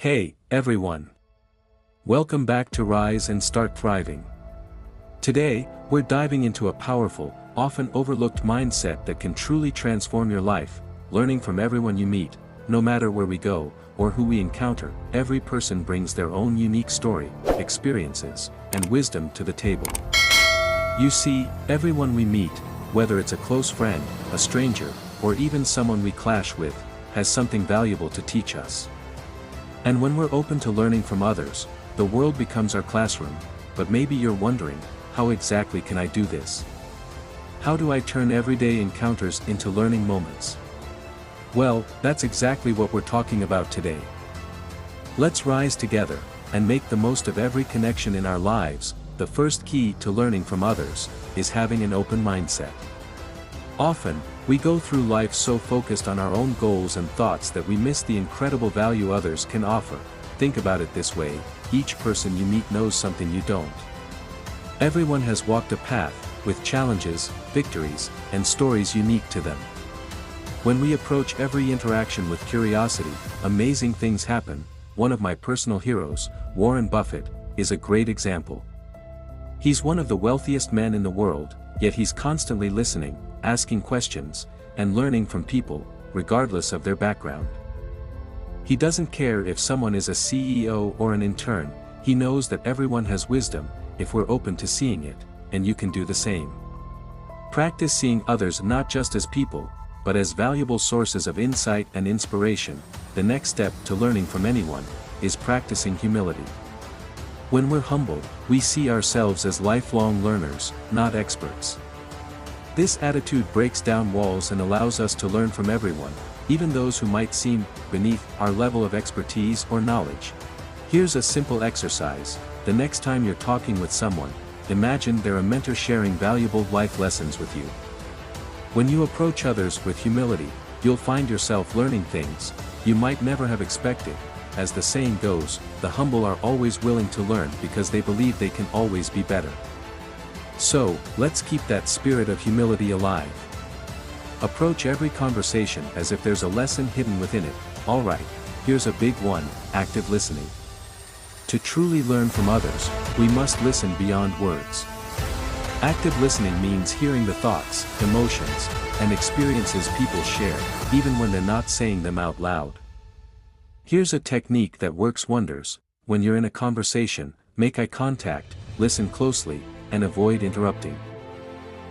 Hey, everyone. Welcome back to Rise and Start Thriving. Today, we're diving into a powerful, often overlooked mindset that can truly transform your life, learning from everyone you meet, no matter where we go, or who we encounter. Every person brings their own unique story, experiences, and wisdom to the table. You see, everyone we meet, whether it's a close friend, a stranger, or even someone we clash with, has something valuable to teach us. And when we're open to learning from others, the world becomes our classroom. But maybe you're wondering, how exactly can I do this? How do I turn everyday encounters into learning moments? Well, that's exactly what we're talking about today. Let's rise together, and make the most of every connection in our lives. The first key to learning from others is having an open mindset. Often, we go through life so focused on our own goals and thoughts that we miss the incredible value others can offer. Think about it this way: each person you meet knows something you don't. Everyone has walked a path, with challenges, victories, and stories unique to them. When we approach every interaction with curiosity, amazing things happen. One of my personal heroes, Warren Buffett, is a great example. He's one of the wealthiest men in the world, yet he's constantly listening, asking questions, and learning from people, regardless of their background. He doesn't care if someone is a CEO or an intern. He knows that everyone has wisdom, if we're open to seeing it, and you can do the same. Practice seeing others not just as people, but as valuable sources of insight and inspiration. The next step to learning from anyone is practicing humility. When we're humble, we see ourselves as lifelong learners, not experts. This attitude breaks down walls and allows us to learn from everyone, even those who might seem beneath our level of expertise or knowledge. Here's a simple exercise. The next time you're talking with someone, imagine they're a mentor sharing valuable life lessons with you. When you approach others with humility, you'll find yourself learning things you might never have expected. As the saying goes, the humble are always willing to learn because they believe they can always be better. So, let's keep that spirit of humility alive. Approach every conversation as if there's a lesson hidden within it. Alright, here's a big one: active listening. To truly learn from others, we must listen beyond words. Active listening means hearing the thoughts, emotions, and experiences people share, even when they're not saying them out loud. Here's a technique that works wonders. When you're in a conversation, make eye contact, listen closely, and avoid interrupting.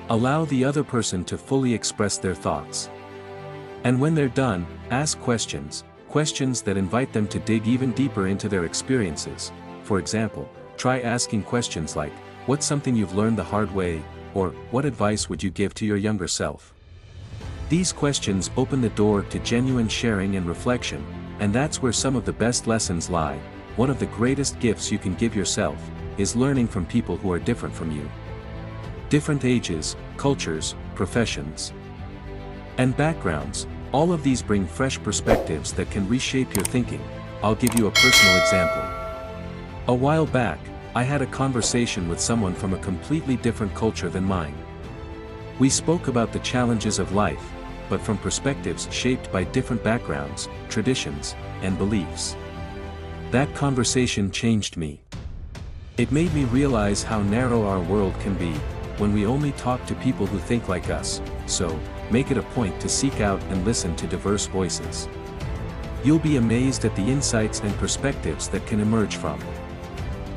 Allow the other person to fully express their thoughts. And when they're done, ask questions that invite them to dig even deeper into their experiences. For example, try asking questions like, "What's something you've learned the hard way?" or "What advice would you give to your younger self?" These questions open the door to genuine sharing and reflection, and that's where some of the best lessons lie. One of the greatest gifts you can give yourself is learning from people who are different from you. Different ages, cultures, professions, and backgrounds, all of these bring fresh perspectives that can reshape your thinking. I'll give you a personal example. A while back, I had a conversation with someone from a completely different culture than mine. We spoke about the challenges of life, but from perspectives shaped by different backgrounds, traditions, and beliefs. That conversation changed me. It made me realize how narrow our world can be when we only talk to people who think like us. So, make it a point to seek out and listen to diverse voices. You'll be amazed at the insights and perspectives that can emerge from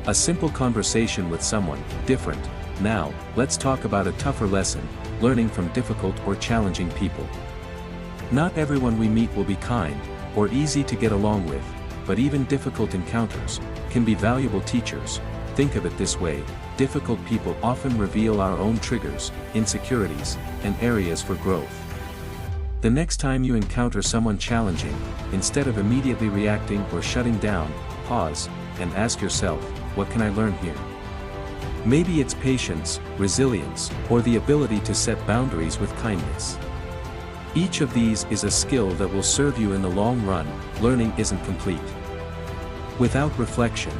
a simple conversation with someone different. Now, let's talk about a tougher lesson: learning from difficult or challenging people. Not everyone we meet will be kind or easy to get along with, but even difficult encounters can be valuable teachers. Think of it this way: difficult people often reveal our own triggers, insecurities, and areas for growth. The next time you encounter someone challenging, instead of immediately reacting or shutting down, pause and ask yourself, what can I learn here? Maybe it's patience, resilience, or the ability to set boundaries with kindness. Each of these is a skill that will serve you in the long run. Learning isn't complete without reflection.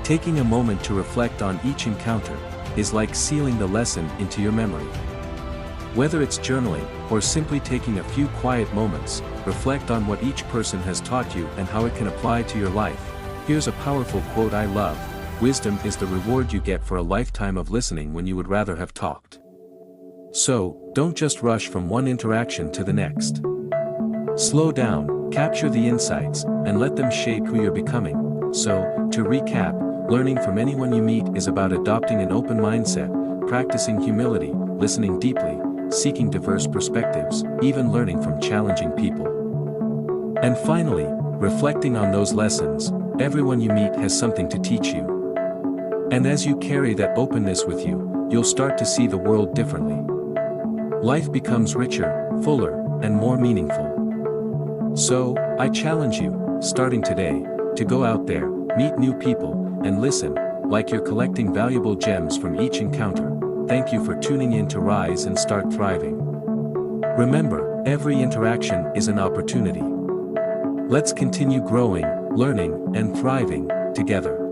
Taking a moment to reflect on each encounter is like sealing the lesson into your memory. Whether it's journaling, or simply taking a few quiet moments, reflect on what each person has taught you and how it can apply to your life. Here's a powerful quote I love: "Wisdom is the reward you get for a lifetime of listening when you would rather have talked." So, don't just rush from one interaction to the next. Slow down, capture the insights, and let them shape who you're becoming. So, to recap, learning from anyone you meet is about adopting an open mindset, practicing humility, listening deeply, seeking diverse perspectives, even learning from challenging people. And finally, reflecting on those lessons. Everyone you meet has something to teach you. And as you carry that openness with you, you'll start to see the world differently. Life becomes richer, fuller, and more meaningful. So, I challenge you, starting today, to go out there, meet new people, and listen, like you're collecting valuable gems from each encounter. Thank you for tuning in to Rise and Start Thriving. Remember, every interaction is an opportunity. Let's continue growing, learning, and thriving together.